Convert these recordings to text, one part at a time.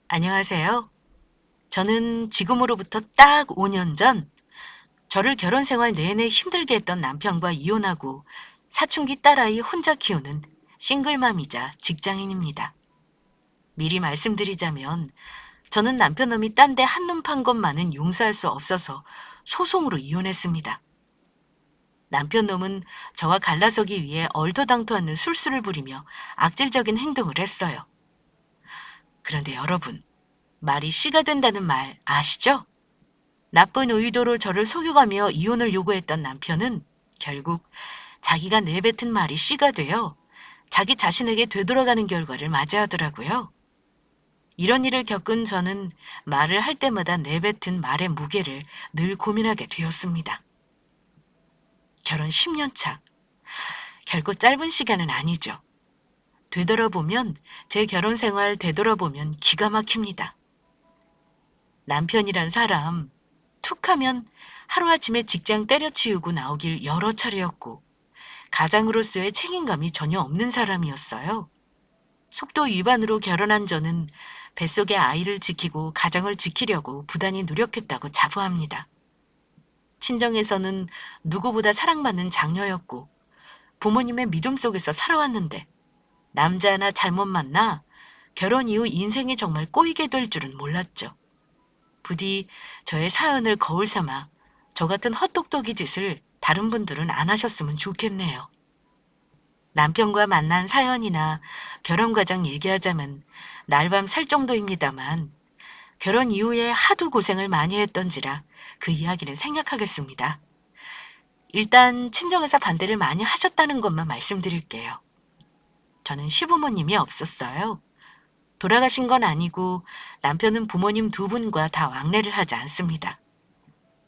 안녕하세요. 저는 지금으로부터 딱 5년 전 저를 결혼 생활 내내 힘들게 했던 남편과 이혼하고 사춘기 딸아이 혼자 키우는 싱글맘이자 직장인입니다. 미리 말씀드리자면 저는 남편 놈이 딴 데 한눈 판 것만은 용서할 수 없어서 소송으로 이혼했습니다. 남편 놈은 저와 갈라서기 위해 얼토당토하는 술수를 부리며 악질적인 행동을 했어요. 그런데 여러분, 말이 씨가 된다는 말 아시죠? 나쁜 의도로 저를 속여가며 이혼을 요구했던 남편은 결국 자기가 내뱉은 말이 씨가 되어 자기 자신에게 되돌아가는 결과를 맞이하더라고요. 이런 일을 겪은 저는 말을 할 때마다 내뱉은 말의 무게를 늘 고민하게 되었습니다. 결혼 10년 차. 결코 짧은 시간은 아니죠. 되돌아보면 제 결혼 생활 되돌아보면 기가 막힙니다. 남편이란 사람 툭 하면 하루아침에 직장 때려치우고 나오길 여러 차례였고 가장으로서의 책임감이 전혀 없는 사람이었어요. 속도 위반으로 결혼한 저는 뱃속의 아이를 지키고 가정을 지키려고 부단히 노력했다고 자부합니다. 친정에서는 누구보다 사랑받는 장녀였고 부모님의 믿음 속에서 살아왔는데 남자 하나 잘못 만나 결혼 이후 인생이 정말 꼬이게 될 줄은 몰랐죠. 부디 저의 사연을 거울 삼아 저 같은 헛똑똑이 짓을 다른 분들은 안 하셨으면 좋겠네요. 남편과 만난 사연이나 결혼 과정 얘기하자면 날밤 살 정도입니다만 결혼 이후에 하도 고생을 많이 했던지라 그 이야기는 생략하겠습니다. 일단 친정에서 반대를 많이 하셨다는 것만 말씀드릴게요. 저는 시부모님이 없었어요. 돌아가신 건 아니고 남편은 부모님 두 분과 다 왕래를 하지 않습니다.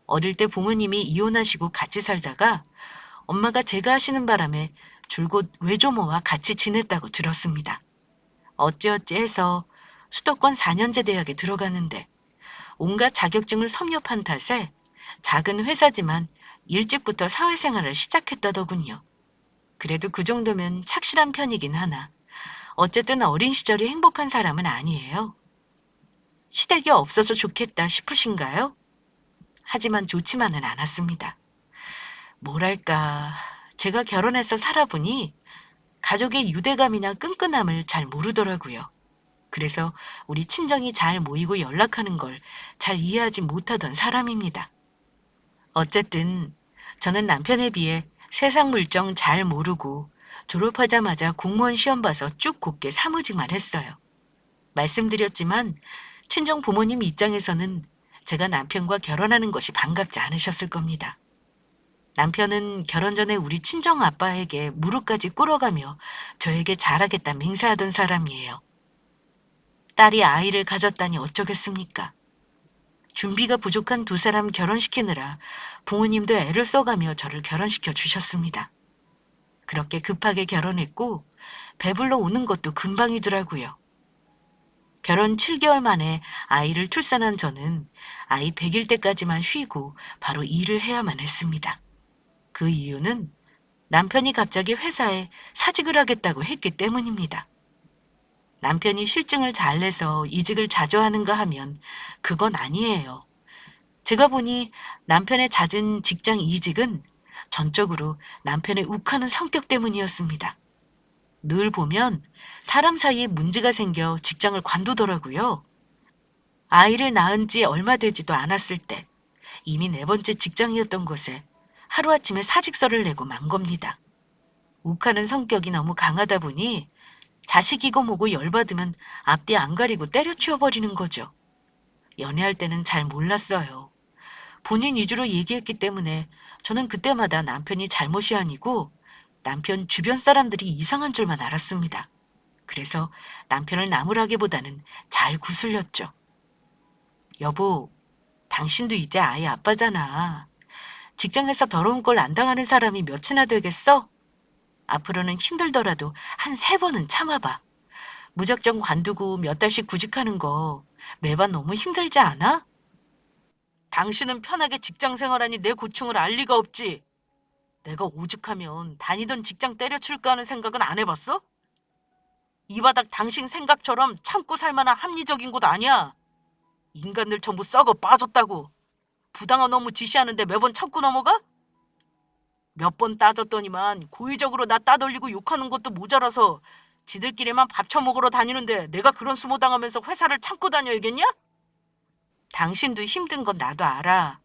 어릴 때 부모님이 이혼하시고 같이 살다가 엄마가 제가 하시는 바람에 줄곧 외조모와 같이 지냈다고 들었습니다. 어찌어찌 해서 수도권 4년제 대학에 들어가는데 온갖 자격증을 섭렵한 탓에 작은 회사지만 일찍부터 사회생활을 시작했다더군요. 그래도 그 정도면 착실한 편이긴 하나 어쨌든 어린 시절이 행복한 사람은 아니에요. 시댁이 없어서 좋겠다 싶으신가요? 하지만 좋지만은 않았습니다. 뭐랄까, 제가 결혼해서 살아보니 가족의 유대감이나 끈끈함을 잘 모르더라고요. 그래서 우리 친정이 잘 모이고 연락하는 걸 잘 이해하지 못하던 사람입니다. 어쨌든 저는 남편에 비해 세상 물정 잘 모르고 졸업하자마자 공무원 시험 봐서 쭉 곱게 사무직만 했어요. 말씀드렸지만 친정 부모님 입장에서는 제가 남편과 결혼하는 것이 반갑지 않으셨을 겁니다. 남편은 결혼 전에 우리 친정 아빠에게 무릎까지 꿇어가며 저에게 잘하겠다 맹세하던 사람이에요. 딸이 아이를 가졌다니 어쩌겠습니까? 준비가 부족한 두 사람 결혼시키느라 부모님도 애를 써가며 저를 결혼시켜 주셨습니다. 그렇게 급하게 결혼했고 배불러 오는 것도 금방이더라고요. 결혼 7개월 만에 아이를 출산한 저는 아이 100일 때까지만 쉬고 바로 일을 해야만 했습니다. 그 이유는 남편이 갑자기 회사에 사직을 하겠다고 했기 때문입니다. 남편이 실증을 잘 내서 이직을 자주 하는가 하면 그건 아니에요. 제가 보니 남편의 잦은 직장 이직은 전적으로 남편의 욱하는 성격 때문이었습니다. 늘 보면 사람 사이에 문제가 생겨 직장을 관두더라고요. 아이를 낳은 지 얼마 되지도 않았을 때 이미 네 번째 직장이었던 곳에 하루아침에 사직서를 내고 만 겁니다. 욱하는 성격이 너무 강하다 보니 자식이고 뭐고 열받으면 앞뒤 안 가리고 때려치워버리는 거죠. 연애할 때는 잘 몰랐어요. 본인 위주로 얘기했기 때문에 저는 그때마다 남편이 잘못이 아니고 남편 주변 사람들이 이상한 줄만 알았습니다. 그래서 남편을 나무라기보다는 잘 구슬렸죠. 여보, 당신도 이제 아이 아빠잖아. 직장에서 더러운 꼴 안 당하는 사람이 몇이나 되겠어? 앞으로는 힘들더라도 한 3번은 참아봐. 무작정 관두고 몇 달씩 구직하는 거 매번 너무 힘들지 않아? 당신은 편하게 직장 생활하니 내 고충을 알 리가 없지. 내가 오죽하면 다니던 직장 때려칠까 하는 생각은 안 해봤어? 이 바닥 당신 생각처럼 참고 살 만한 합리적인 곳 아니야. 인간들 전부 썩어 빠졌다고. 부당한 업무 지시하는데 매번 참고 넘어가? 몇 번 따졌더니만 고의적으로 나 따돌리고 욕하는 것도 모자라서 지들끼리만 밥 처먹으러 다니는데 내가 그런 수모 당하면서 회사를 참고 다녀야겠냐? 당신도 힘든 건 나도 알아.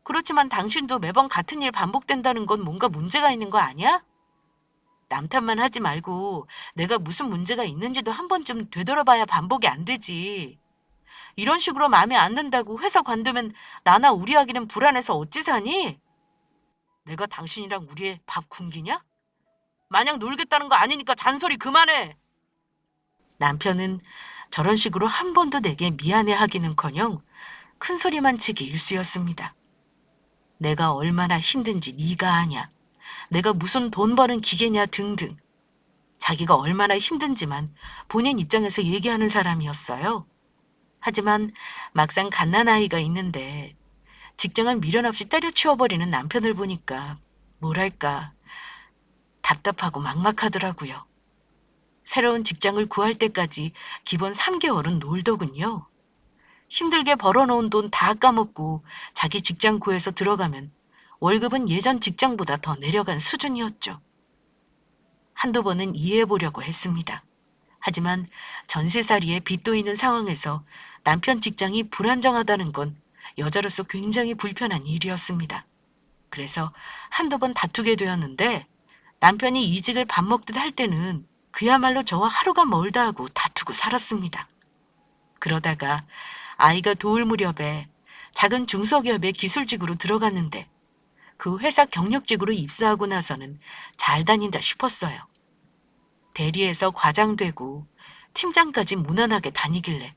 그렇지만 당신도 매번 같은 일 반복된다는 건 뭔가 문제가 있는 거 아니야? 남 탓만 하지 말고 내가 무슨 문제가 있는지도 한 번쯤 되돌아봐야 반복이 안 되지. 이런 식으로 마음에 안 든다고 회사 관두면 나나 우리 아기는 불안해서 어찌 사니? 내가 당신이랑 우리의 밥 굶기냐? 마냥 놀겠다는 거 아니니까 잔소리 그만해. 남편은 저런 식으로 한 번도 내게 미안해하기는커녕 큰 소리만 치기 일쑤였습니다. 내가 얼마나 힘든지 네가 아냐. 내가 무슨 돈 버는 기계냐 등등. 자기가 얼마나 힘든지만 본인 입장에서 얘기하는 사람이었어요. 하지만 막상 갓난아이가 있는데 직장을 미련 없이 때려치워버리는 남편을 보니까 뭐랄까 답답하고 막막하더라고요. 새로운 직장을 구할 때까지 기본 3개월은 놀더군요. 힘들게 벌어놓은 돈 다 까먹고 자기 직장 구해서 들어가면 월급은 예전 직장보다 더 내려간 수준이었죠. 한두 번은 이해해보려고 했습니다. 하지만 전세살이에 빚도 있는 상황에서 남편 직장이 불안정하다는 건 여자로서 굉장히 불편한 일이었습니다. 그래서 한두 번 다투게 되었는데 남편이 이직을 밥 먹듯 할 때는 그야말로 저와 하루가 멀다 하고 다투고 살았습니다. 그러다가 아이가 도울 무렵에 작은 중소기업의 기술직으로 들어갔는데 그 회사 경력직으로 입사하고 나서는 잘 다닌다 싶었어요. 대리에서 과장되고 팀장까지 무난하게 다니길래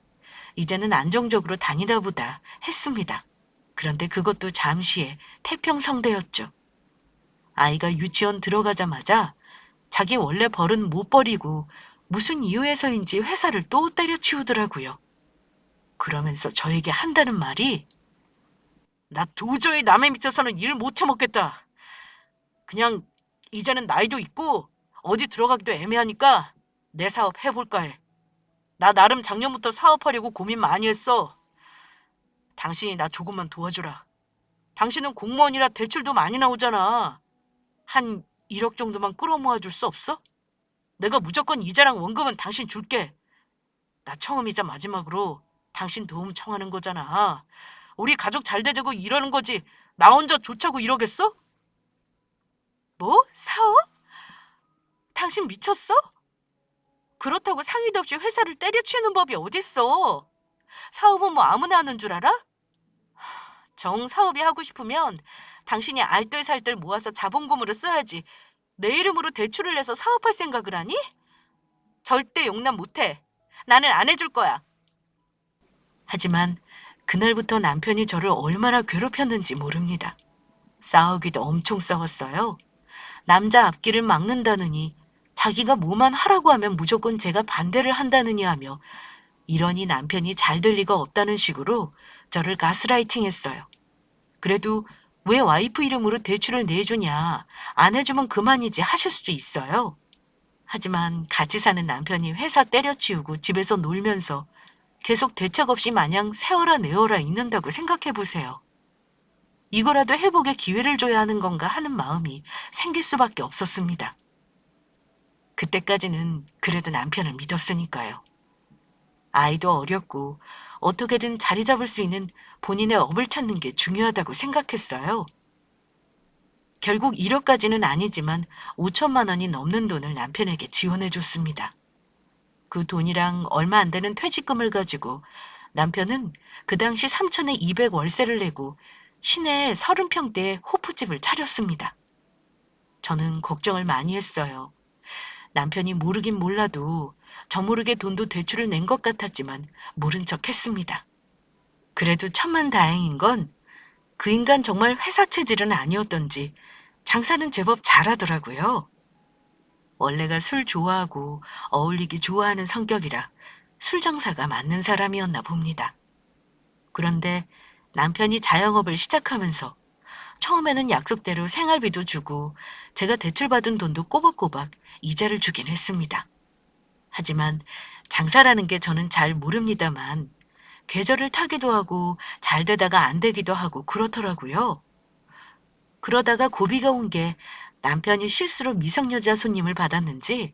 이제는 안정적으로 다니다 보다 했습니다. 그런데 그것도 잠시의 태평성대였죠. 아이가 유치원 들어가자마자 자기 원래 벌은 못 버리고 무슨 이유에서인지 회사를 또 때려치우더라고요. 그러면서 저에게 한다는 말이 나 도저히 남의 밑에서는 일 못 해먹겠다. 그냥 이제는 나이도 있고 어디 들어가기도 애매하니까 내 사업 해볼까 해. 나 나름 작년부터 사업하려고 고민 많이 했어. 당신이 나 조금만 도와주라. 당신은 공무원이라 대출도 많이 나오잖아. 한 1억 정도만 끌어모아 줄 수 없어? 내가 무조건 이자랑 원금은 당신 줄게. 나 처음이자 마지막으로 당신 도움 청하는 거잖아. 우리 가족 잘 되자고 이러는 거지. 나 혼자 좋자고 이러겠어? 뭐? 사업? 당신 미쳤어? 그렇다고 상의도 없이 회사를 때려치우는 법이 어딨어. 사업은 뭐 아무나 하는 줄 알아? 정 사업이 하고 싶으면 당신이 알뜰살뜰 모아서 자본금으로 써야지. 내 이름으로 대출을 내서 사업할 생각을 하니? 절대 용납 못해. 나는 안 해줄 거야. 하지만 그날부터 남편이 저를 얼마나 괴롭혔는지 모릅니다. 싸우기도 엄청 싸웠어요. 남자 앞길을 막는다느니 자기가 뭐만 하라고 하면 무조건 제가 반대를 한다느니 하며 이러니 남편이 잘 될 리가 없다는 식으로 저를 가스라이팅했어요. 그래도 왜 와이프 이름으로 대출을 내주냐, 안 해주면 그만이지 하실 수도 있어요. 하지만 같이 사는 남편이 회사 때려치우고 집에서 놀면서 계속 대책 없이 마냥 세워라 내어라 있는다고 생각해 보세요. 이거라도 회복의 기회를 줘야 하는 건가 하는 마음이 생길 수밖에 없었습니다. 그때까지는 그래도 남편을 믿었으니까요. 아이도 어렸고 어떻게든 자리 잡을 수 있는 본인의 업을 찾는 게 중요하다고 생각했어요. 결국 1억까지는 아니지만 5천만 원이 넘는 돈을 남편에게 지원해 줬습니다. 그 돈이랑 얼마 안 되는 퇴직금을 가지고 남편은 그 당시 3천에 200 월세를 내고 시내에 30평대의 호프집을 차렸습니다. 저는 걱정을 많이 했어요. 남편이 모르긴 몰라도 저 모르게 돈도 대출을 낸 것 같았지만 모른 척 했습니다. 그래도 천만다행인 건 그 인간 정말 회사 체질은 아니었던지 장사는 제법 잘하더라고요. 원래가 술 좋아하고 어울리기 좋아하는 성격이라 술 장사가 맞는 사람이었나 봅니다. 그런데 남편이 자영업을 시작하면서 처음에는 약속대로 생활비도 주고 제가 대출받은 돈도 꼬박꼬박 이자를 주긴 했습니다. 하지만 장사라는 게 저는 잘 모릅니다만 계절을 타기도 하고 잘 되다가 안 되기도 하고 그렇더라고요. 그러다가 고비가 온 게 남편이 실수로 미성년자 손님을 받았는지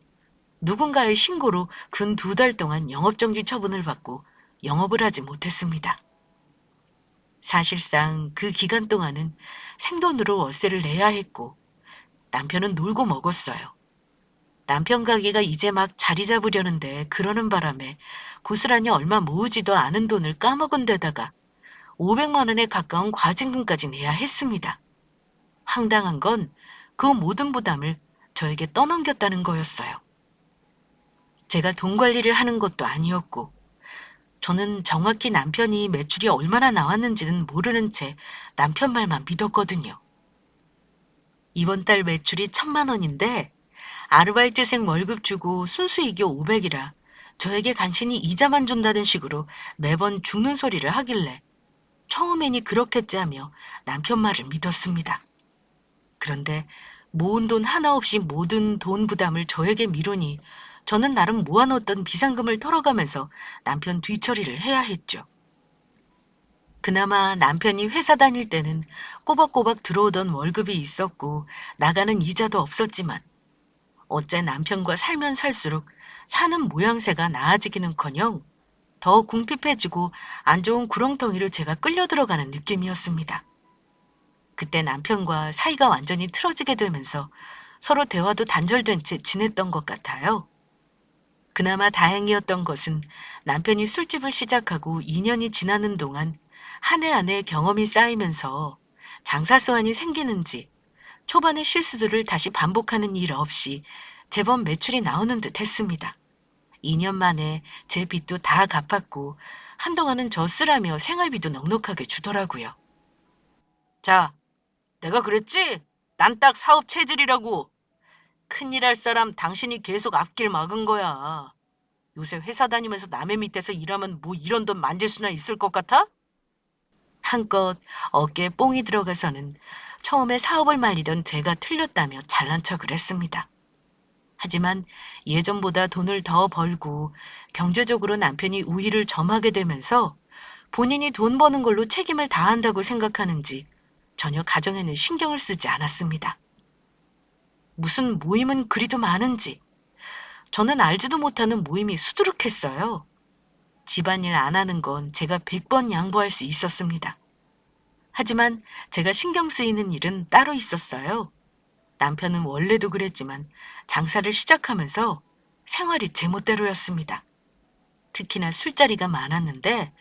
누군가의 신고로 근 2달 동안 영업정지 처분을 받고 영업을 하지 못했습니다. 사실상 그 기간 동안은 생돈으로 월세를 내야 했고 남편은 놀고 먹었어요. 남편 가게가 이제 막 자리 잡으려는데 그러는 바람에 고스란히 얼마 모으지도 않은 돈을 까먹은 데다가 500만 원에 가까운 과징금까지 내야 했습니다. 황당한 건 그 모든 부담을 저에게 떠넘겼다는 거였어요. 제가 돈 관리를 하는 것도 아니었고 저는 정확히 남편이 매출이 얼마나 나왔는지는 모르는 채 남편 말만 믿었거든요. 이번 달 매출이 1,000만 원인데 아르바이트생 월급 주고 순수익이 500이라 저에게 간신히 이자만 준다는 식으로 매번 죽는 소리를 하길래 처음에니 그렇겠지 하며 남편 말을 믿었습니다. 그런데 모은 돈 하나 없이 모든 돈 부담을 저에게 미루니 저는 나름 모아놓던 비상금을 털어가면서 남편 뒤처리를 해야 했죠. 그나마 남편이 회사 다닐 때는 꼬박꼬박 들어오던 월급이 있었고 나가는 이자도 없었지만 어째 남편과 살면 살수록 사는 모양새가 나아지기는커녕 더 궁핍해지고 안 좋은 구렁텅이로 제가 끌려 들어가는 느낌이었습니다. 그때 남편과 사이가 완전히 틀어지게 되면서 서로 대화도 단절된 채 지냈던 것 같아요. 그나마 다행이었던 것은 남편이 술집을 시작하고 2년이 지나는 동안 한 해 한 해 경험이 쌓이면서 장사 소환이 생기는지 초반의 실수들을 다시 반복하는 일 없이 제법 매출이 나오는 듯 했습니다. 2년 만에 제 빚도 다 갚았고 한동안은 저 쓰라며 생활비도 넉넉하게 주더라고요. 자, 내가 그랬지? 난 딱 사업 체질이라고. 큰일 할 사람 당신이 계속 앞길 막은 거야. 요새 회사 다니면서 남의 밑에서 일하면 뭐 이런 돈 만질 수나 있을 것 같아? 한껏 어깨에 뽕이 들어가서는 처음에 사업을 말리던 제가 틀렸다며 잘난 척을 했습니다. 하지만 예전보다 돈을 더 벌고 경제적으로 남편이 우위를 점하게 되면서 본인이 돈 버는 걸로 책임을 다한다고 생각하는지 전혀 가정에는 신경을 쓰지 않았습니다. 무슨 모임은 그리도 많은지 저는 알지도 못하는 모임이 수두룩했어요. 집안일 안 하는 건 제가 100번 양보할 수 있었습니다. 하지만 제가 신경 쓰이는 일은 따로 있었어요. 남편은 원래도 그랬지만 장사를 시작하면서 생활이 제멋대로였습니다. 특히나 술자리가 많았는데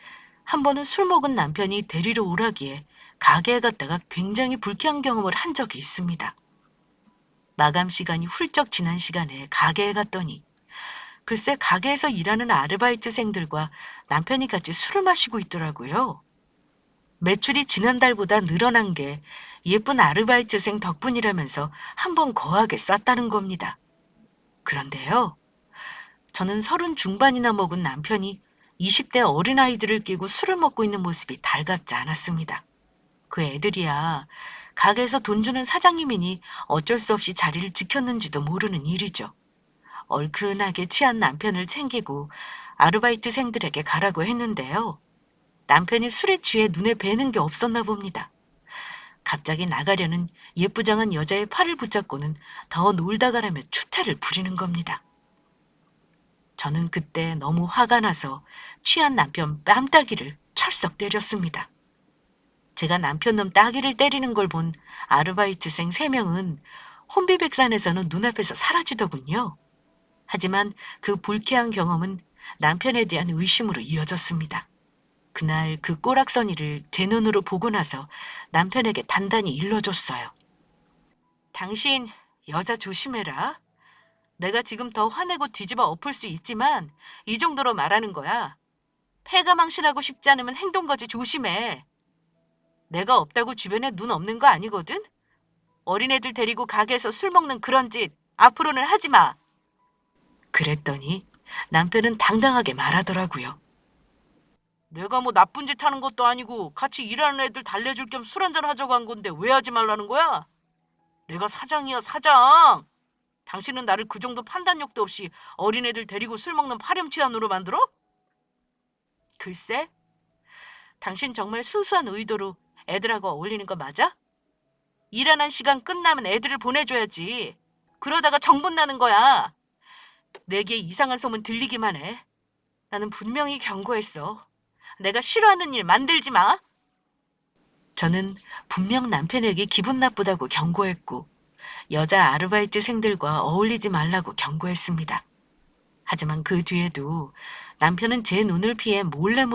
한 번은 술 먹은 남편이 데리러 오라기에 가게에 갔다가 굉장히 불쾌한 경험을 한 적이 있습니다. 마감 시간이 훌쩍 지난 시간에 가게에 갔더니 글쎄 가게에서 일하는 아르바이트생들과 남편이 같이 술을 마시고 있더라고요. 매출이 지난달보다 늘어난 게 예쁜 아르바이트생 덕분이라면서 한 번 거하게 쌌다는 겁니다. 그런데요, 저는 30 중반이나 먹은 남편이 20대 어린아이들을 끼고 술을 먹고 있는 모습이 달갑지 않았습니다. 그 애들이야 가게에서 돈 주는 사장님이니 어쩔 수 없이 자리를 지켰는지도 모르는 일이죠. 얼큰하게 취한 남편을 챙기고 아르바이트생들에게 가라고 했는데요. 남편이 술에 취해 눈에 뵈는 게 없었나 봅니다. 갑자기 나가려는 예쁘장한 여자의 팔을 붙잡고는 더 놀다 가라며 추태를 부리는 겁니다. 저는 그때 너무 화가 나서 취한 남편 뺨따기를 철썩 때렸습니다. 제가 남편 놈 따기를 때리는 걸 본 아르바이트생 3명은 혼비백산에서는 눈앞에서 사라지더군요. 하지만 그 불쾌한 경험은 남편에 대한 의심으로 이어졌습니다. 그날 그 꼬락서니를 제 눈으로 보고 나서 남편에게 단단히 일러줬어요. 당신 여자 조심해라. 내가 지금 더 화내고 뒤집어 엎을 수 있지만 이 정도로 말하는 거야. 폐가 망신하고 싶지 않으면 행동거지 조심해. 내가 없다고 주변에 눈 없는 거 아니거든? 어린애들 데리고 가게에서 술 먹는 그런 짓 앞으로는 하지 마. 그랬더니 남편은 당당하게 말하더라고요. 내가 뭐 나쁜 짓 하는 것도 아니고 같이 일하는 애들 달래줄 겸 술 한잔 하자고 한 건데 왜 하지 말라는 거야? 내가 사장이야, 사장. 당신은 나를 그 정도 판단력도 없이 어린애들 데리고 술 먹는 파렴치한으로 만들어? 글쎄, 당신 정말 순수한 의도로 애들하고 어울리는 거 맞아? 일하는 시간 끝나면 애들을 보내줘야지. 그러다가 정분 나는 거야. 내게 이상한 소문 들리기만 해. 나는 분명히 경고했어. 내가 싫어하는 일 만들지 마. 저는 분명 남편에게 기분 나쁘다고 경고했고 여자 아르바이트생들과 어울리지 말라고 경고했습니다. 하지만 그 뒤에도 남편은 제 눈을 피해 몰래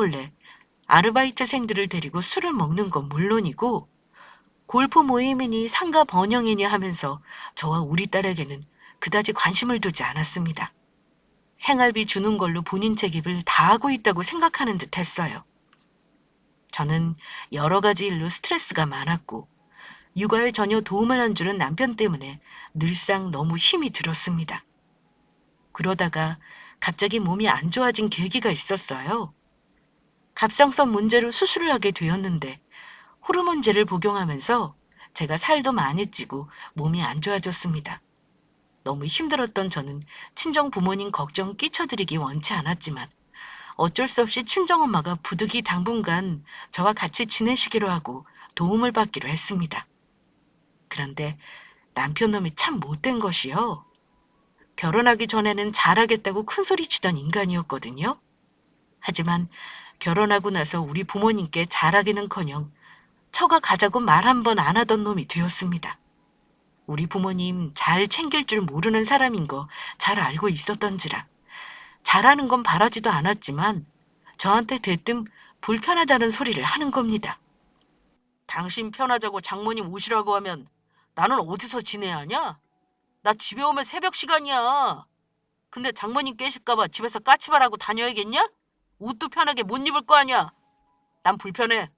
아르바이트생들을 데리고 술을 먹는 건 물론이고 골프 모임이니 상가 번영이니 하면서 저와 우리 딸에게는 그다지 관심을 두지 않았습니다. 생활비 주는 걸로 본인 책임을 다하고 있다고 생각하는 듯 했어요. 저는 여러 가지 일로 스트레스가 많았고 육아에 전혀 도움을 안 주는 남편 때문에 늘상 너무 힘이 들었습니다. 그러다가 갑자기 몸이 안 좋아진 계기가 있었어요. 갑상선 문제로 수술을 하게 되었는데 호르몬제를 복용하면서 제가 살도 많이 찌고 몸이 안 좋아졌습니다. 너무 힘들었던 저는 친정 부모님 걱정 끼쳐드리기 원치 않았지만 어쩔 수 없이 친정엄마가 부득이 당분간 저와 같이 지내시기로 하고 도움을 받기로 했습니다. 그런데 남편 놈이 참 못된 것이요. 결혼하기 전에는 잘하겠다고 큰소리치던 인간이었거든요. 하지만 결혼하고 나서 우리 부모님께 잘하기는커녕 처가 가자고 말 한 번 안 하던 놈이 되었습니다. 우리 부모님 잘 챙길 줄 모르는 사람인 거 잘 알고 있었던지라 잘하는 건 바라지도 않았지만 저한테 대뜸 불편하다는 소리를 하는 겁니다. 당신 편하자고 장모님 오시라고 하면 나는 어디서 지내야 하냐? 나 집에 오면 새벽 시간이야. 근데 장모님 깨실까봐 집에서 까치발하고 다녀야겠냐? 옷도 편하게 못 입을 거 아니야. 난 불편해.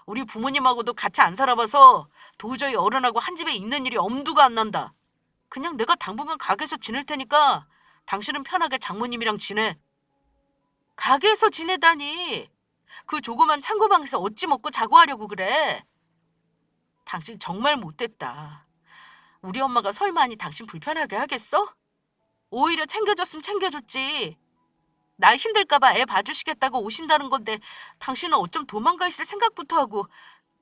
우리 부모님하고도 같이 안 살아봐서 도저히 어른하고 한 집에 있는 일이 엄두가 안 난다. 그냥 내가 당분간 가게에서 지낼 테니까 당신은 편하게 장모님이랑 지내. 가게에서 지내다니. 그 조그만 창고방에서 어찌 먹고 자고 하려고 그래. 당신 정말 못됐다. 우리 엄마가 설마니 당신 불편하게 하겠어? 오히려 챙겨줬으면 챙겨줬지. 나 힘들까봐 애 봐주시겠다고 오신다는 건데 당신은 어쩜 도망가 있을 생각부터 하고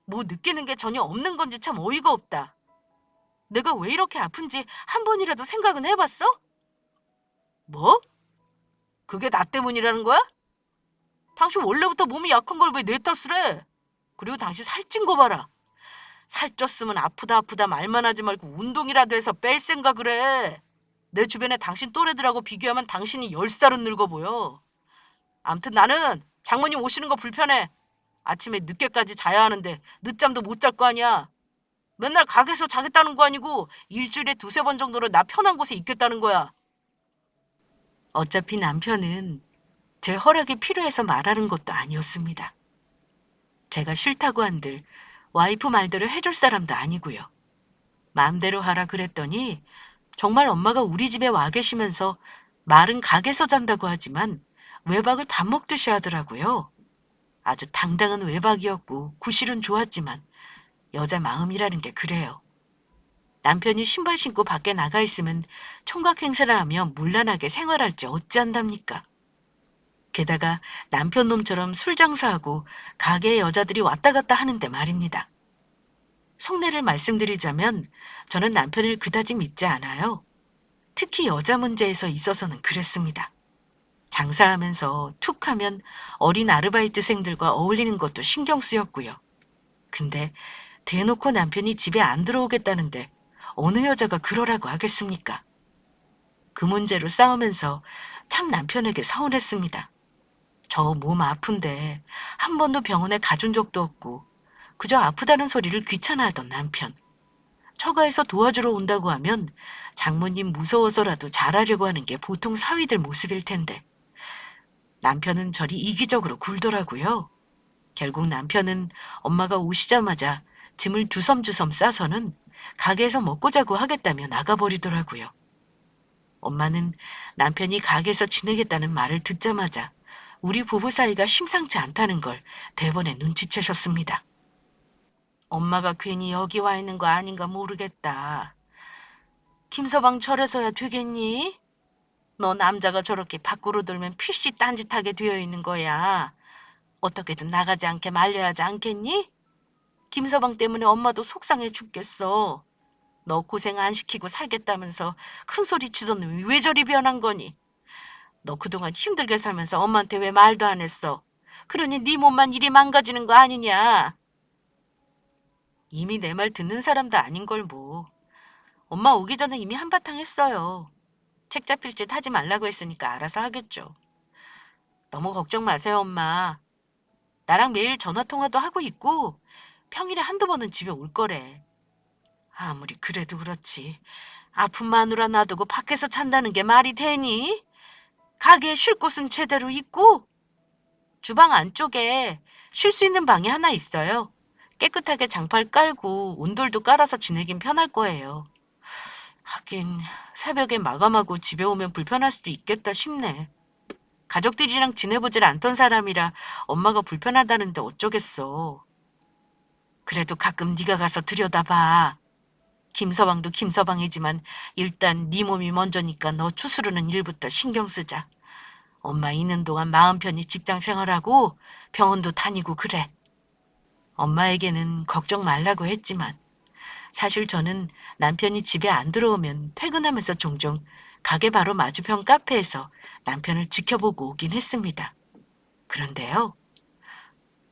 뭐 느끼는 게 전혀 없는 건지 참 어이가 없다. 내가 왜 이렇게 아픈지 한 번이라도 생각은 해봤어? 뭐? 그게 나 때문이라는 거야? 당신 원래부터 몸이 약한 걸 왜 내 탓을 해? 그리고 당신 살찐 거 봐라. 살쪘으면 아프다 말만 하지 말고 운동이라도 해서 뺄 생각을 해. 내 주변에 당신 또래들하고 비교하면 당신이 10살은 늙어 보여. 암튼 나는 장모님 오시는 거 불편해. 아침에 늦게까지 자야 하는데 늦잠도 못 잘 거 아니야. 맨날 가게에서 자겠다는 거 아니고 일주일에 2~3번 정도로 나 편한 곳에 있겠다는 거야. 어차피 남편은 제 허락이 필요해서 말하는 것도 아니었습니다. 제가 싫다고 한들 와이프 말대로 해줄 사람도 아니고요. 마음대로 하라 그랬더니 정말 엄마가 우리 집에 와 계시면서 말은 가게에서 잔다고 하지만 외박을 밥 먹듯이 하더라고요. 아주 당당한 외박이었고 구실은 좋았지만 여자 마음이라는 게 그래요. 남편이 신발 신고 밖에 나가 있으면 총각 행세를 하며 문란하게 생활할지 어찌한답니까? 게다가 남편 놈처럼 술 장사하고 가게에 여자들이 왔다 갔다 하는데 말입니다. 속내를 말씀드리자면 저는 남편을 그다지 믿지 않아요. 특히 여자 문제에서 있어서는 그랬습니다. 장사하면서 툭 하면 어린 아르바이트생들과 어울리는 것도 신경 쓰였고요. 근데 대놓고 남편이 집에 안 들어오겠다는데 어느 여자가 그러라고 하겠습니까? 그 문제로 싸우면서 참 남편에게 서운했습니다. 저 몸 아픈데 한 번도 병원에 가준 적도 없고 그저 아프다는 소리를 귀찮아하던 남편. 처가에서 도와주러 온다고 하면 장모님 무서워서라도 잘하려고 하는 게 보통 사위들 모습일 텐데 남편은 저리 이기적으로 굴더라고요. 결국 남편은 엄마가 오시자마자 짐을 주섬주섬 싸서는 가게에서 먹고 자고 하겠다며 나가버리더라고요. 엄마는 남편이 가게에서 지내겠다는 말을 듣자마자 우리 부부 사이가 심상치 않다는 걸 대번에 눈치채셨습니다. 엄마가 괜히 여기 와 있는 거 아닌가 모르겠다. 김서방 저래서야 되겠니? 너 남자가 저렇게 밖으로 돌면 필시 딴짓하게 되어 있는 거야. 어떻게든 나가지 않게 말려야 하지 않겠니? 김서방 때문에 엄마도 속상해 죽겠어. 너 고생 안 시키고 살겠다면서 큰 소리 치던 놈이 왜 저리 변한 거니? 너 그동안 힘들게 살면서 엄마한테 왜 말도 안 했어? 그러니 네 몸만 이리 망가지는 거 아니냐? 이미 내 말 듣는 사람도 아닌 걸 뭐. 엄마 오기 전에 이미 한바탕 했어요. 책 잡힐 짓 하지 말라고 했으니까 알아서 하겠죠. 너무 걱정 마세요, 엄마. 나랑 매일 전화통화도 하고 있고 평일에 한두 번은 집에 올 거래. 아무리 그래도 그렇지. 아픈 마누라 놔두고 밖에서 찬다는 게 말이 되니? 가게에 쉴 곳은 제대로 있고 주방 안쪽에 쉴 수 있는 방이 하나 있어요. 깨끗하게 장판 깔고 온돌도 깔아서 지내긴 편할 거예요. 하긴 새벽에 마감하고 집에 오면 불편할 수도 있겠다 싶네. 가족들이랑 지내보질 않던 사람이라 엄마가 불편하다는데 어쩌겠어. 그래도 가끔 네가 가서 들여다봐. 김서방도 김서방이지만 일단 네 몸이 먼저니까 너 추스르는 일부터 신경 쓰자. 엄마 있는 동안 마음 편히 직장 생활하고 병원도 다니고 그래. 엄마에게는 걱정 말라고 했지만 사실 저는 남편이 집에 안 들어오면 퇴근하면서 종종 가게 바로 맞은편 카페에서 남편을 지켜보고 오긴 했습니다. 그런데요.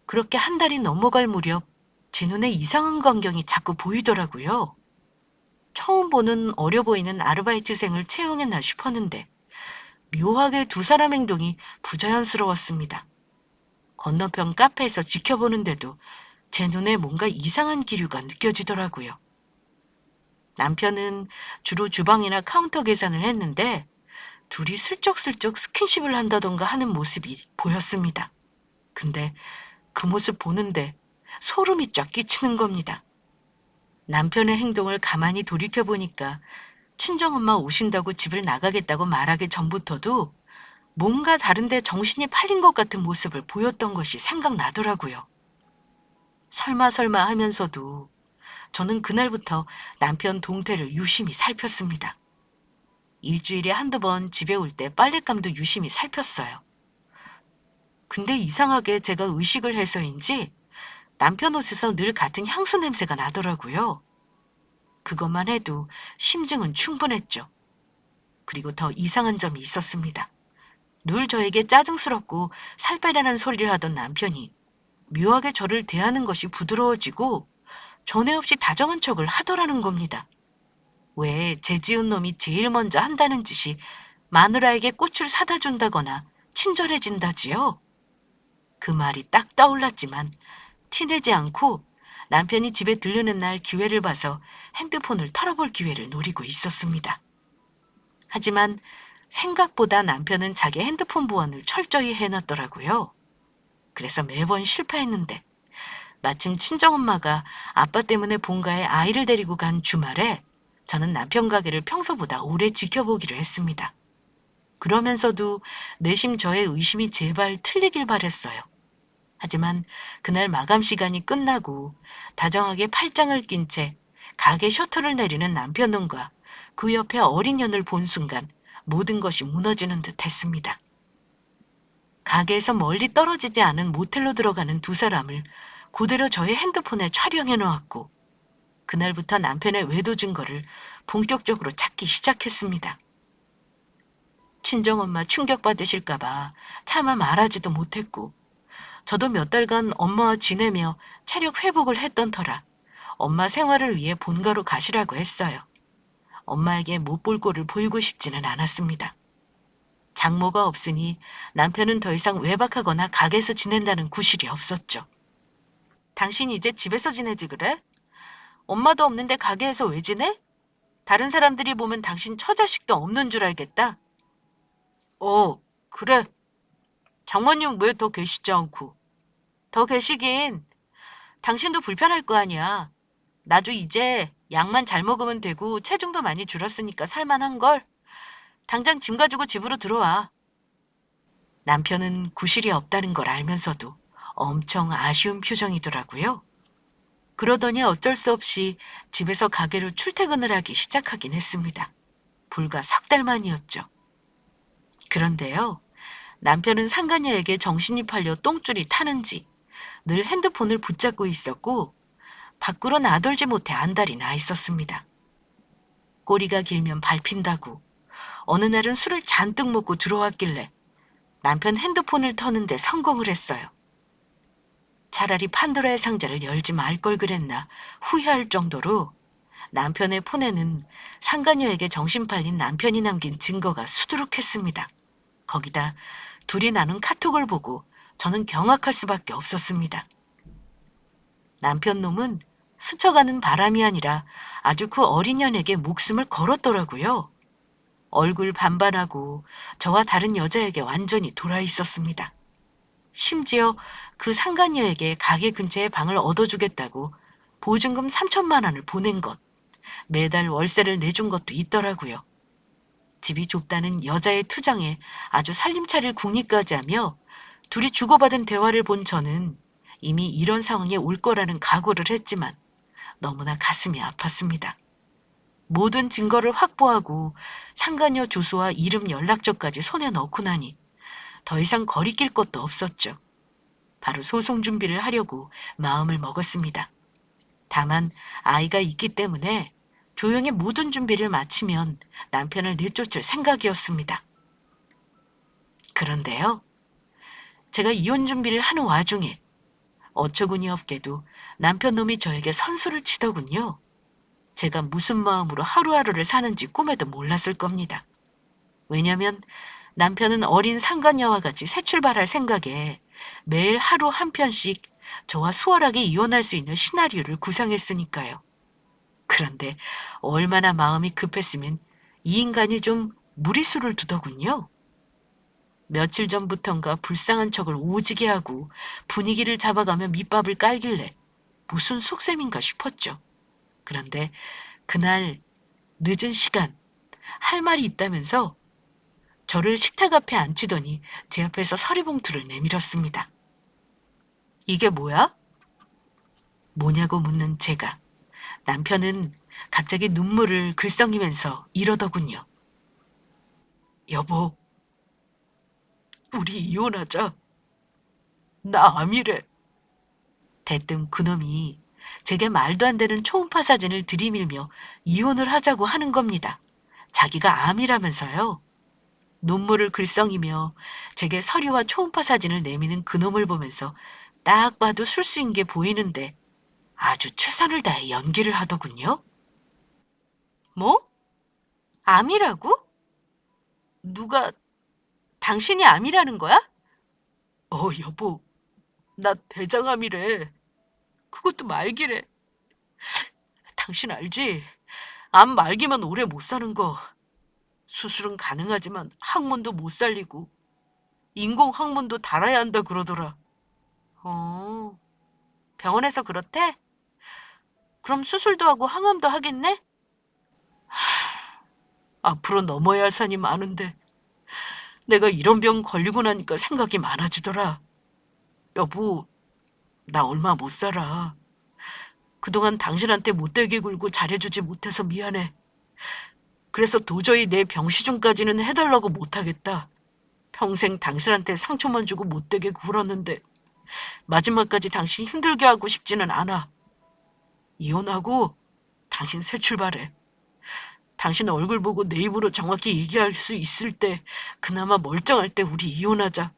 그렇게 한 달이 넘어갈 무렵 제 눈에 이상한 광경이 자꾸 보이더라고요. 처음 보는 어려 보이는 아르바이트생을 채용했나 싶었는데 묘하게 두 사람 행동이 부자연스러웠습니다. 건너편 카페에서 지켜보는데도 제 눈에 뭔가 이상한 기류가 느껴지더라고요. 남편은 주로 주방이나 카운터 계산을 했는데 둘이 슬쩍슬쩍 스킨십을 한다던가 하는 모습이 보였습니다. 근데 그 모습 보는데 소름이 쫙 끼치는 겁니다. 남편의 행동을 가만히 돌이켜보니까 친정엄마 오신다고 집을 나가겠다고 말하기 전부터도 뭔가 다른데 정신이 팔린 것 같은 모습을 보였던 것이 생각나더라고요. 설마 하면서도 저는 그날부터 남편 동태를 유심히 살폈습니다. 일주일에 한두 번 집에 올 때 빨랫감도 유심히 살폈어요. 근데 이상하게 제가 의식을 해서인지 남편 옷에서 늘 같은 향수 냄새가 나더라고요. 그것만 해도 심증은 충분했죠. 그리고 더 이상한 점이 있었습니다. 늘 저에게 짜증스럽고 살 빼라는 소리를 하던 남편이 묘하게 저를 대하는 것이 부드러워지고 전에 없이 다정한 척을 하더라는 겁니다. 왜 죄지은 놈이 제일 먼저 한다는 짓이 마누라에게 꽃을 사다 준다거나 친절해진다지요? 그 말이 딱 떠올랐지만 티내지 않고 남편이 집에 들르는 날 기회를 봐서 핸드폰을 털어볼 기회를 노리고 있었습니다. 하지만 생각보다 남편은 자기 핸드폰 보안을 철저히 해놨더라고요. 그래서 매번 실패했는데 마침 친정엄마가 아빠 때문에 본가에 아이를 데리고 간 주말에 저는 남편 가게를 평소보다 오래 지켜보기로 했습니다. 그러면서도 내심 저의 의심이 제발 틀리길 바랬어요. 하지만 그날 마감 시간이 끝나고 다정하게 팔짱을 낀 채 가게 셔터를 내리는 남편 눈과 그 옆에 어린 년을 본 순간 모든 것이 무너지는 듯 했습니다. 가게에서 멀리 떨어지지 않은 모텔로 들어가는 두 사람을 그대로 저의 핸드폰에 촬영해 놓았고 그날부터 남편의 외도 증거를 본격적으로 찾기 시작했습니다. 친정엄마 충격받으실까봐 차마 말하지도 못했고 저도 몇 달간 엄마와 지내며 체력 회복을 했던 터라 엄마 생활을 위해 본가로 가시라고 했어요. 엄마에게 못 볼 꼴을 보이고 싶지는 않았습니다. 장모가 없으니 남편은 더 이상 외박하거나 가게에서 지낸다는 구실이 없었죠. 당신 이제 집에서 지내지 그래? 엄마도 없는데 가게에서 왜 지내? 다른 사람들이 보면 당신 처자식도 없는 줄 알겠다. 그래. 장모님 왜 더 계시지 않고? 더 계시긴. 당신도 불편할 거 아니야. 나도 이제 약만 잘 먹으면 되고 체중도 많이 줄었으니까 살만한걸. 당장 짐 가지고 집으로 들어와. 남편은 구실이 없다는 걸 알면서도 엄청 아쉬운 표정이더라고요. 그러더니 어쩔 수 없이 집에서 가게로 출퇴근을 하기 시작하긴 했습니다. 불과 석 달 만이었죠. 그런데요, 남편은 상간녀에게 정신이 팔려 똥줄이 타는지 늘 핸드폰을 붙잡고 있었고 밖으로 나돌지 못해 안달이 나 있었습니다. 꼬리가 길면 밟힌다고 어느 날은 술을 잔뜩 먹고 들어왔길래 남편 핸드폰을 터는데 성공을 했어요. 차라리 판도라의 상자를 열지 말 걸 그랬나 후회할 정도로 남편의 폰에는 상간녀에게 정신 팔린 남편이 남긴 증거가 수두룩했습니다. 거기다 둘이 나눈 카톡을 보고 저는 경악할 수밖에 없었습니다. 남편 놈은 스쳐가는 바람이 아니라 아주 그 어린 년에게 목숨을 걸었더라고요. 얼굴 반반하고 저와 다른 여자에게 완전히 돌아 있었습니다. 심지어 그 상간녀에게 가게 근처에 방을 얻어주겠다고 보증금 3천만 원을 보낸 것, 매달 월세를 내준 것도 있더라고요. 집이 좁다는 여자의 투정에 아주 살림차를 궁리까지 하며 둘이 주고받은 대화를 본 저는 이미 이런 상황에 올 거라는 각오를 했지만 너무나 가슴이 아팠습니다. 모든 증거를 확보하고 상간녀 주소와 이름 연락처까지 손에 넣고 나니 더 이상 거리낄 것도 없었죠. 바로 소송 준비를 하려고 마음을 먹었습니다. 다만 아이가 있기 때문에 조용히 모든 준비를 마치면 남편을 내쫓을 생각이었습니다. 그런데요, 제가 이혼 준비를 하는 와중에 어처구니 없게도 남편 놈이 저에게 선수를 치더군요. 제가 무슨 마음으로 하루하루를 사는지 꿈에도 몰랐을 겁니다. 왜냐면 남편은 어린 상간녀와 같이 새 출발할 생각에 매일 하루 한 편씩 저와 수월하게 이혼할 수 있는 시나리오를 구상했으니까요. 그런데 얼마나 마음이 급했으면 이 인간이 좀 무리수를 두더군요. 며칠 전부턴가 불쌍한 척을 오지게 하고 분위기를 잡아가며 밑밥을 깔길래 무슨 속셈인가 싶었죠. 그런데 그날 늦은 시간 할 말이 있다면서 저를 식탁 앞에 앉히더니 제 앞에서 서리봉투를 내밀었습니다. 이게 뭐야? 뭐냐고 묻는 제가 남편은 갑자기 눈물을 글썽이면서 이러더군요. 여보, 우리 이혼하자. 나 암이래. 대뜸 그놈이 제게 말도 안 되는 초음파 사진을 들이밀며 이혼을 하자고 하는 겁니다. 자기가 암이라면서요. 눈물을 글썽이며 제게 서류와 초음파 사진을 내미는 그놈을 보면서 딱 봐도 술수인 게 보이는데 아주 최선을 다해 연기를 하더군요. 뭐? 암이라고? 누가 당신이 암이라는 거야? 여보, 나 대장암이래. 그것도 말기래. 당신 알지? 암 말기면 오래 못 사는 거. 수술은 가능하지만 항문도 못 살리고 인공 항문도 달아야 한다 그러더라. 병원에서 그렇대? 그럼 수술도 하고 항암도 하겠네? 앞으로 넘어야 할 산이 많은데 내가 이런 병 걸리고 나니까 생각이 많아지더라. 여보, 나 얼마 못 살아. 그동안 당신한테 못되게 굴고 잘해주지 못해서 미안해. 그래서 도저히 내 병시중까지는 해달라고 못하겠다. 평생 당신한테 상처만 주고 못되게 굴었는데 마지막까지 당신 힘들게 하고 싶지는 않아. 이혼하고 당신 새 출발해. 당신 얼굴 보고 내 입으로 정확히 얘기할 수 있을 때, 그나마 멀쩡할 때 우리 이혼하자.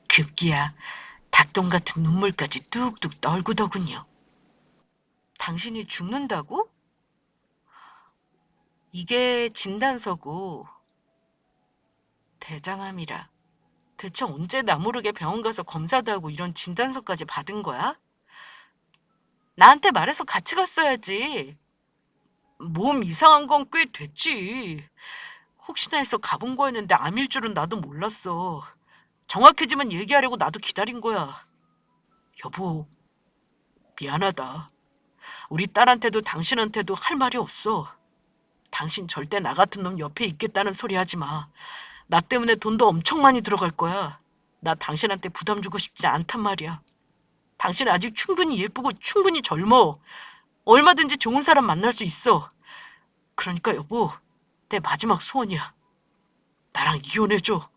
급기야 닭똥 같은 눈물까지 뚝뚝 떨구더군요. 당신이 죽는다고? 이게 진단서고 대장암이라. 대체 언제 나 모르게 병원 가서 검사도 하고 이런 진단서까지 받은 거야? 나한테 말해서 같이 갔어야지. 몸 이상한 건 꽤 됐지. 혹시나 해서 가본 거였는데 암일 줄은 나도 몰랐어. 정확해지면 얘기하려고 나도 기다린 거야. 여보, 미안하다. 우리 딸한테도 당신한테도 할 말이 없어. 당신 절대 나 같은 놈 옆에 있겠다는 소리 하지 마. 나 때문에 돈도 엄청 많이 들어갈 거야. 나 당신한테 부담 주고 싶지 않단 말이야. 당신 아직 충분히 예쁘고 충분히 젊어. 얼마든지 좋은 사람 만날 수 있어. 그러니까 여보, 내 마지막 소원이야. 나랑 이혼해줘.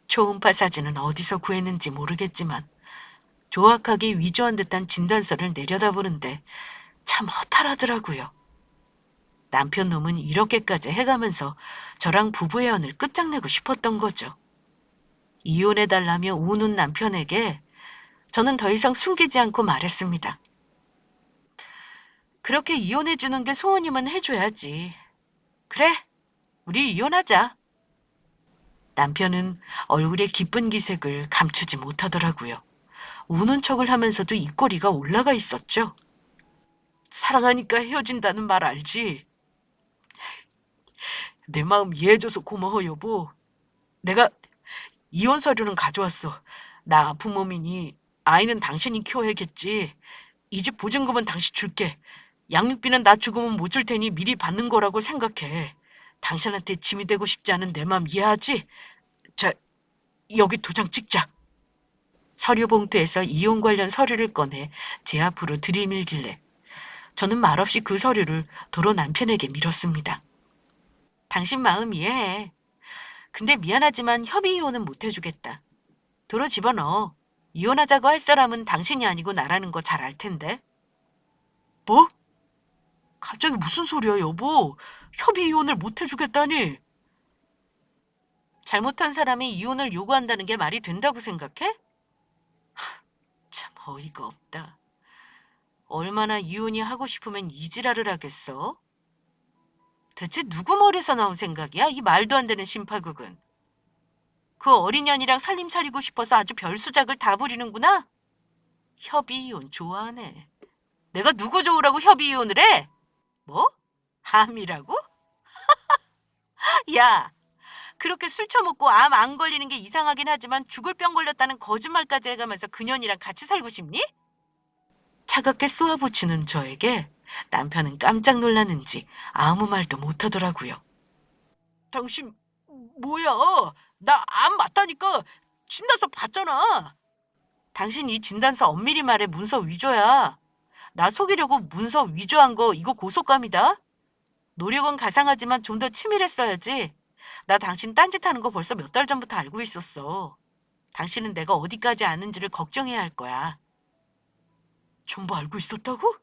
초음파 사진은 어디서 구했는지 모르겠지만 조악하게 위조한 듯한 진단서를 내려다보는데 참 허탈하더라고요. 남편 놈은 이렇게까지 해가면서 저랑 부부의 연을 끝장내고 싶었던 거죠. 이혼해달라며 우는 남편에게 저는 더 이상 숨기지 않고 말했습니다. 그렇게 이혼해주는 게 소원이면 해줘야지. 그래, 우리 이혼하자. 남편은 얼굴에 기쁜 기색을 감추지 못하더라고요. 우는 척을 하면서도 입꼬리가 올라가 있었죠. 사랑하니까 헤어진다는 말 알지? 내 마음 이해해줘서 고마워 여보. 내가 이혼 서류는 가져왔어. 나 아픈 몸이니 아이는 당신이 키워야겠지. 이 집 보증금은 당신 줄게. 양육비는 나 죽으면 못 줄 테니 미리 받는 거라고 생각해. 당신한테 짐이 되고 싶지 않은 내 마음 이해하지? 자, 여기 도장 찍자. 서류 봉투에서 이혼 관련 서류를 꺼내 제 앞으로 들이밀길래 저는 말없이 그 서류를 도로 남편에게 밀었습니다. 당신 마음 이해해. 근데 미안하지만 협의 이혼은 못 해주겠다. 도로 집어넣어. 이혼하자고 할 사람은 당신이 아니고 나라는 거 잘 알 텐데. 뭐? 갑자기 무슨 소리야 여보. 협의 이혼을 못 해주겠다니. 잘못한 사람이 이혼을 요구한다는 게 말이 된다고 생각해? 참 어이가 없다. 얼마나 이혼이 하고 싶으면 이 지랄을 하겠어? 대체 누구 머리에서 나온 생각이야? 이 말도 안 되는 심파국은. 그 어린 년이랑 살림 차리고 싶어서 아주 별수작을 다 부리는구나? 협의 이혼 좋아하네. 내가 누구 좋으라고 협의 이혼을 해? 뭐? 암이라고? 야, 그렇게 술 처먹고 암 안 걸리는 게 이상하긴 하지만 죽을 병 걸렸다는 거짓말까지 해가면서 그년이랑 같이 살고 싶니? 차갑게 쏘아붙이는 저에게 남편은 깜짝 놀랐는지 아무 말도 못하더라고요. 당신 뭐야? 나 암 맞다니까. 진단서 봤잖아. 당신 이 진단서 엄밀히 말해 문서 위조야. 나 속이려고 문서 위조한 거 이거 고속감이다. 노력은 가상하지만 좀 더 치밀했어야지. 나 당신 딴짓하는 거 벌써 몇 달 전부터 알고 있었어. 당신은 내가 어디까지 아는지를 걱정해야 할 거야. 전부 알고 있었다고?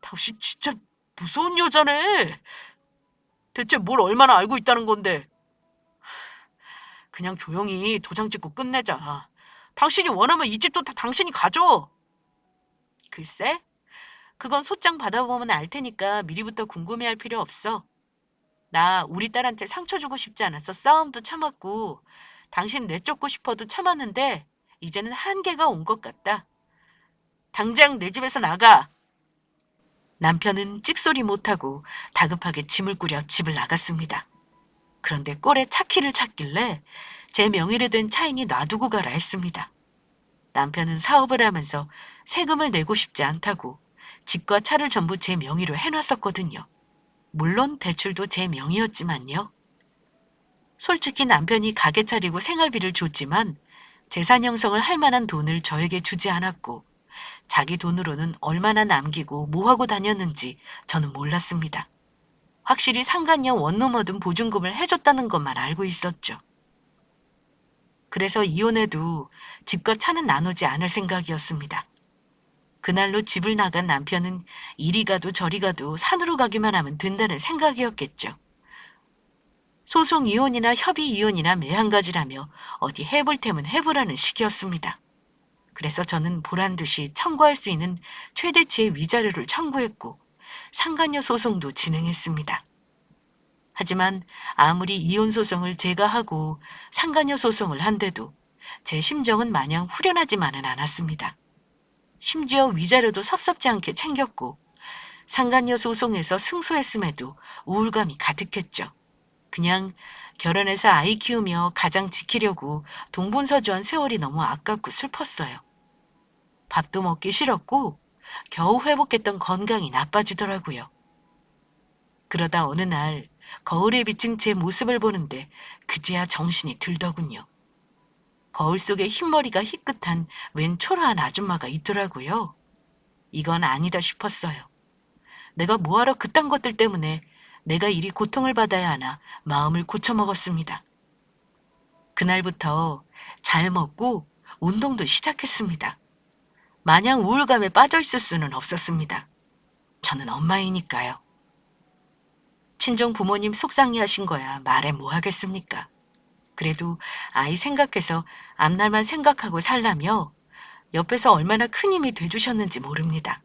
당신 진짜 무서운 여자네. 대체 뭘 얼마나 알고 있다는 건데. 그냥 조용히 도장 찍고 끝내자. 당신이 원하면 이 집도 다 당신이 가져. 글쎄, 그건 소장 받아보면 알 테니까 미리부터 궁금해할 필요 없어. 나 우리 딸한테 상처 주고 싶지 않았어. 싸움도 참았고 당신 내쫓고 싶어도 참았는데 이제는 한계가 온 것 같다. 당장 내 집에서 나가. 남편은 찍소리 못하고 다급하게 짐을 꾸려 집을 나갔습니다. 그런데 꼴에 차키를 찾길래 제 명의로 된 차인이 놔두고 가라 했습니다. 남편은 사업을 하면서 세금을 내고 싶지 않다고 집과 차를 전부 제 명의로 해놨었거든요. 물론 대출도 제 명의였지만요. 솔직히 남편이 가게 차리고 생활비를 줬지만 재산 형성을 할 만한 돈을 저에게 주지 않았고 자기 돈으로는 얼마나 남기고 뭐하고 다녔는지 저는 몰랐습니다. 확실히 상간녀 원룸 얻은 보증금을 해줬다는 것만 알고 있었죠. 그래서 이혼해도 집과 차는 나누지 않을 생각이었습니다. 그날로 집을 나간 남편은 이리 가도 저리 가도 산으로 가기만 하면 된다는 생각이었겠죠. 소송 이혼이나 협의 이혼이나 매한가지라며 어디 해볼 테면 해보라는 식이었습니다. 그래서 저는 보란 듯이 청구할 수 있는 최대치의 위자료를 청구했고 상간녀 소송도 진행했습니다. 하지만 아무리 이혼 소송을 제가 하고 상간녀 소송을 한데도 제 심정은 마냥 후련하지만은 않았습니다. 심지어 위자료도 섭섭지 않게 챙겼고 상간녀 소송에서 승소했음에도 우울감이 가득했죠. 그냥 결혼해서 아이 키우며 가장 지키려고 동분서주한 세월이 너무 아깝고 슬펐어요. 밥도 먹기 싫었고 겨우 회복했던 건강이 나빠지더라고요. 그러다 어느 날 거울에 비친 제 모습을 보는데 그제야 정신이 들더군요. 거울 속에 흰머리가 희끗한 웬 초라한 아줌마가 있더라고요. 이건 아니다 싶었어요. 내가 뭐하러 그딴 것들 때문에 내가 이리 고통을 받아야 하나 마음을 고쳐먹었습니다. 그날부터 잘 먹고 운동도 시작했습니다. 마냥 우울감에 빠져 있을 수는 없었습니다. 저는 엄마이니까요. 친정 부모님 속상해 하신 거야 말해 뭐 하겠습니까? 그래도 아이 생각해서 앞날만 생각하고 살라며 옆에서 얼마나 큰 힘이 돼주셨는지 모릅니다.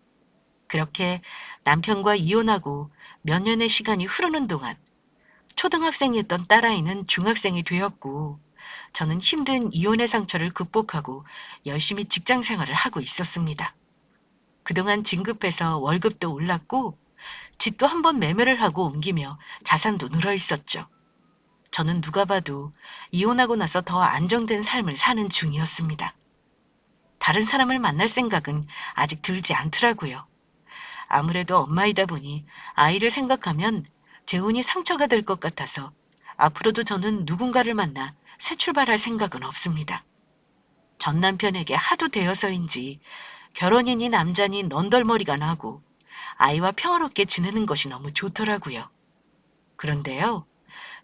그렇게 남편과 이혼하고 몇 년의 시간이 흐르는 동안 초등학생이었던 딸아이는 중학생이 되었고 저는 힘든 이혼의 상처를 극복하고 열심히 직장 생활을 하고 있었습니다. 그동안 진급해서 월급도 올랐고 집도 한번 매매를 하고 옮기며 자산도 늘어 있었죠. 저는 누가 봐도 이혼하고 나서 더 안정된 삶을 사는 중이었습니다. 다른 사람을 만날 생각은 아직 들지 않더라고요. 아무래도 엄마이다 보니 아이를 생각하면 재혼이 상처가 될 것 같아서 앞으로도 저는 누군가를 만나 새 출발할 생각은 없습니다. 전 남편에게 하도 되어서인지 결혼이니 남자니 넌덜머리가 나고 아이와 평화롭게 지내는 것이 너무 좋더라고요. 그런데요,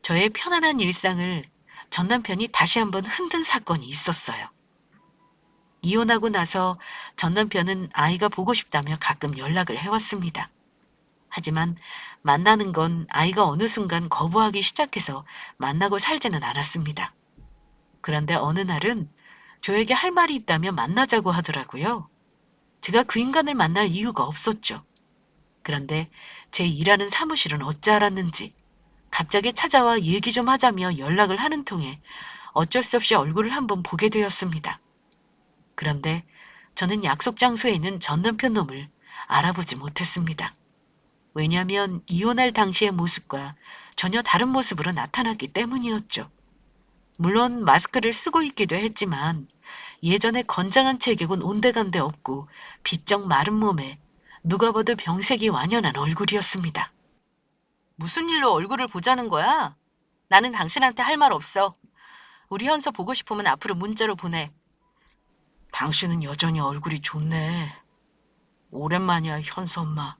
저의 편안한 일상을 전 남편이 다시 한번 흔든 사건이 있었어요. 이혼하고 나서 전 남편은 아이가 보고 싶다며 가끔 연락을 해왔습니다. 하지만 만나는 건 아이가 어느 순간 거부하기 시작해서 만나고 살지는 않았습니다. 그런데 어느 날은 저에게 할 말이 있다며 만나자고 하더라고요. 제가 그 인간을 만날 이유가 없었죠. 그런데 제 일하는 사무실은 어찌 알았는지 갑자기 찾아와 얘기 좀 하자며 연락을 하는 통에 어쩔 수 없이 얼굴을 한번 보게 되었습니다. 그런데 저는 약속 장소에 있는 전 남편 놈을 알아보지 못했습니다. 왜냐하면 이혼할 당시의 모습과 전혀 다른 모습으로 나타났기 때문이었죠. 물론 마스크를 쓰고 있기도 했지만 예전에 건장한 체격은 온데간데 없고 비쩍 마른 몸에 누가 봐도 병색이 완연한 얼굴이었습니다. 무슨 일로 얼굴을 보자는 거야? 나는 당신한테 할 말 없어. 우리 현서 보고 싶으면 앞으로 문자로 보내. 당신은 여전히 얼굴이 좋네. 오랜만이야, 현서 엄마.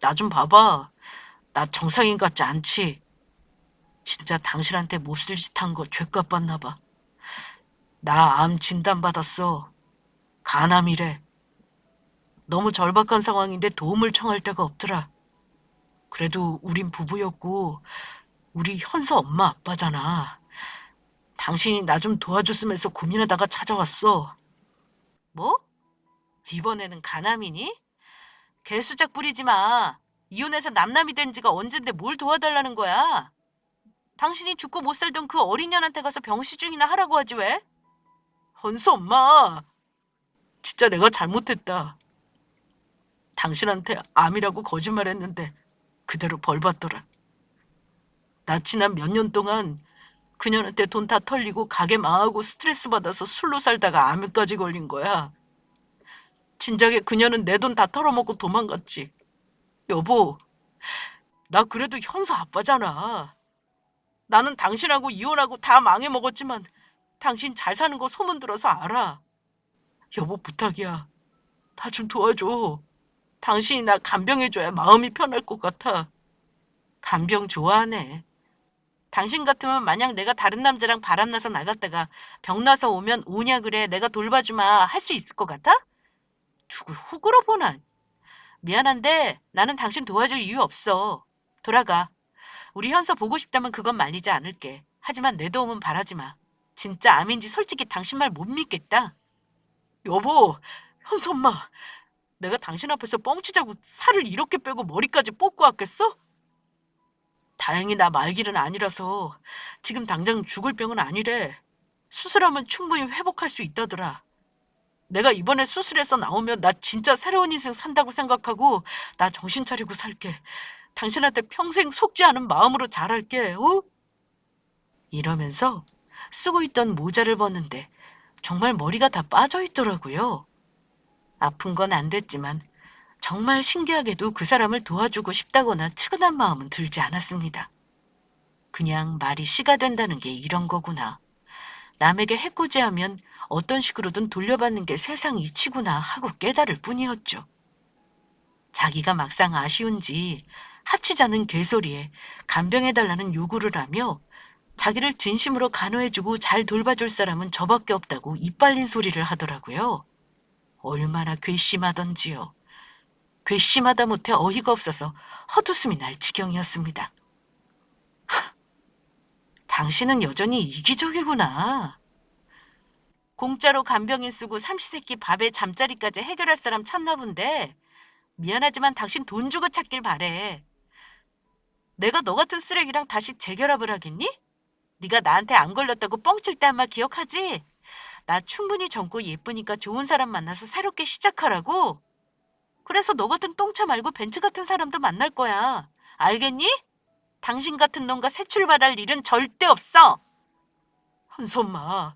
나 좀 봐봐. 나 정상인 같지 않지? 진짜 당신한테 몹쓸 짓 한 거 죄값 받나 봐. 나 암 진단 받았어. 간암이래. 너무 절박한 상황인데 도움을 청할 데가 없더라. 그래도 우린 부부였고 우리 현서 엄마 아빠잖아. 당신이 나 좀 도와줬으면서 고민하다가 찾아왔어. 뭐? 이번에는 간암이니? 개수작 부리지 마. 이혼해서 남남이 된 지가 언젠데 뭘 도와달라는 거야? 당신이 죽고 못 살던 그 어린 년한테 가서 병시중이나 하라고 하지 왜? 헌수 엄마, 진짜 내가 잘못했다. 당신한테 암이라고 거짓말했는데 그대로 벌 받더라. 나 지난 몇 년 동안 그년한테 돈 다 털리고 가게 망하고 스트레스 받아서 술로 살다가 암에까지 걸린 거야. 진작에 그녀는 내 돈 다 털어먹고 도망갔지. 여보, 나 그래도 현서 아빠잖아. 나는 당신하고 이혼하고 다 망해먹었지만 당신 잘 사는 거 소문 들어서 알아. 여보 부탁이야. 나 좀 도와줘. 당신이 나 간병해줘야 마음이 편할 것 같아. 간병 좋아하네. 당신 같으면 만약 내가 다른 남자랑 바람나서 나갔다가 병나서 오면 오냐 그래 내가 돌봐주마 할 수 있을 것 같아? 누굴 호구로 보나. 미안한데 나는 당신 도와줄 이유 없어. 돌아가. 우리 현서 보고 싶다면 그건 말리지 않을게. 하지만 내 도움은 바라지 마. 진짜 암인지 솔직히 당신 말 못 믿겠다. 여보, 현서 엄마. 내가 당신 앞에서 뻥치자고 살을 이렇게 빼고 머리까지 뽑고 왔겠어? 다행히 나 말길은 아니라서 지금 당장 죽을 병은 아니래. 수술하면 충분히 회복할 수 있다더라. 내가 이번에 수술해서 나오면 나 진짜 새로운 인생 산다고 생각하고 나 정신 차리고 살게. 당신한테 평생 속지 않은 마음으로 잘할게. 어? 이러면서 쓰고 있던 모자를 벗는데 정말 머리가 다 빠져 있더라고요. 아픈 건 안 됐지만 정말 신기하게도 그 사람을 도와주고 싶다거나 측은한 마음은 들지 않았습니다. 그냥 말이 씨가 된다는 게 이런 거구나. 남에게 해코지하면 어떤 식으로든 돌려받는 게 세상 이치구나 하고 깨달을 뿐이었죠. 자기가 막상 아쉬운지 합치자는 개소리에 간병해달라는 요구를 하며 자기를 진심으로 간호해주고 잘 돌봐줄 사람은 저밖에 없다고 이빨린 소리를 하더라고요. 얼마나 괘씸하던지요. 괘씸하다 못해 어이가 없어서 헛웃음이 날 지경이었습니다. 당신은 여전히 이기적이구나. 공짜로 간병인 쓰고 삼시세끼 밥에 잠자리까지 해결할 사람 찾나 본데 미안하지만 당신 돈 주고 찾길 바래. 내가 너 같은 쓰레기랑 다시 재결합을 하겠니? 네가 나한테 안 걸렸다고 뻥칠 때 한 말 기억하지? 나 충분히 젊고 예쁘니까 좋은 사람 만나서 새롭게 시작하라고. 그래서 너 같은 똥차 말고 벤츠 같은 사람도 만날 거야. 알겠니? 당신 같은 놈과 새 출발할 일은 절대 없어. 한선마,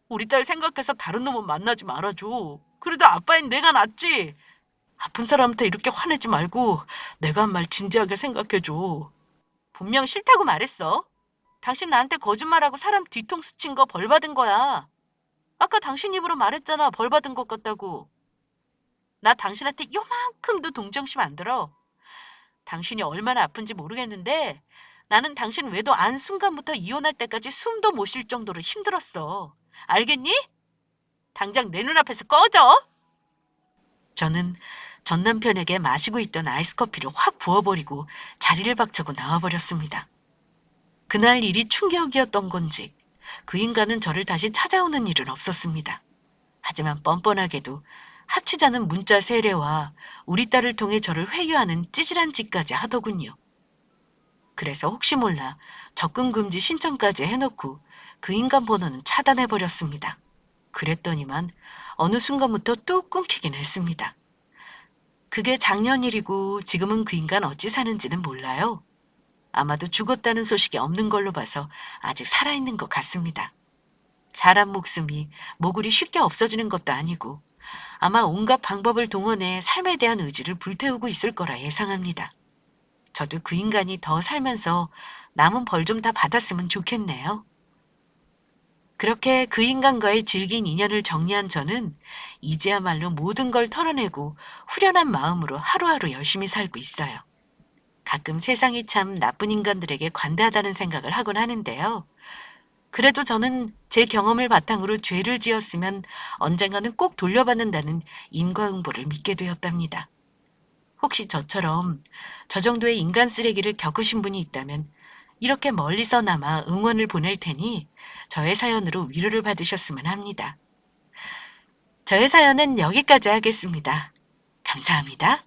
우리 딸 생각해서 다른 놈은 만나지 말아줘. 그래도 아빠인 내가 낫지. 아픈 사람한테 이렇게 화내지 말고 내가 한 말 진지하게 생각해줘. 분명 싫다고 말했어. 당신 나한테 거짓말하고 사람 뒤통수 친 거 벌 받은 거야. 아까 당신 입으로 말했잖아. 벌 받은 것 같다고. 나 당신한테 요만큼도 동정심 안 들어. 당신이 얼마나 아픈지 모르겠는데 나는 당신 외도 안 순간부터 이혼할 때까지 숨도 못 쉴 정도로 힘들었어. 알겠니? 당장 내 눈앞에서 꺼져. 저는 전 남편에게 마시고 있던 아이스커피를 확 부어버리고 자리를 박차고 나와버렸습니다. 그날 일이 충격이었던 건지 그 인간은 저를 다시 찾아오는 일은 없었습니다. 하지만 뻔뻔하게도 합치자는 문자 세례와 우리 딸을 통해 저를 회유하는 찌질한 짓까지 하더군요. 그래서 혹시 몰라 접근 금지 신청까지 해놓고 그 인간 번호는 차단해버렸습니다. 그랬더니만 어느 순간부터 뚝 끊기긴 했습니다. 그게 작년 일이고 지금은 그 인간 어찌 사는지는 몰라요. 아마도 죽었다는 소식이 없는 걸로 봐서 아직 살아있는 것 같습니다. 사람 목숨이 모글이 쉽게 없어지는 것도 아니고 아마 온갖 방법을 동원해 삶에 대한 의지를 불태우고 있을 거라 예상합니다. 저도 그 인간이 더 살면서 남은 벌 좀 다 받았으면 좋겠네요. 그렇게 그 인간과의 질긴 인연을 정리한 저는 이제야말로 모든 걸 털어내고 후련한 마음으로 하루하루 열심히 살고 있어요. 가끔 세상이 참 나쁜 인간들에게 관대하다는 생각을 하곤 하는데요. 그래도 저는 제 경험을 바탕으로 죄를 지었으면 언젠가는 꼭 돌려받는다는 인과응보를 믿게 되었답니다. 혹시 저처럼 저 정도의 인간 쓰레기를 겪으신 분이 있다면 이렇게 멀리서나마 응원을 보낼 테니 저의 사연으로 위로를 받으셨으면 합니다. 저의 사연은 여기까지 하겠습니다. 감사합니다.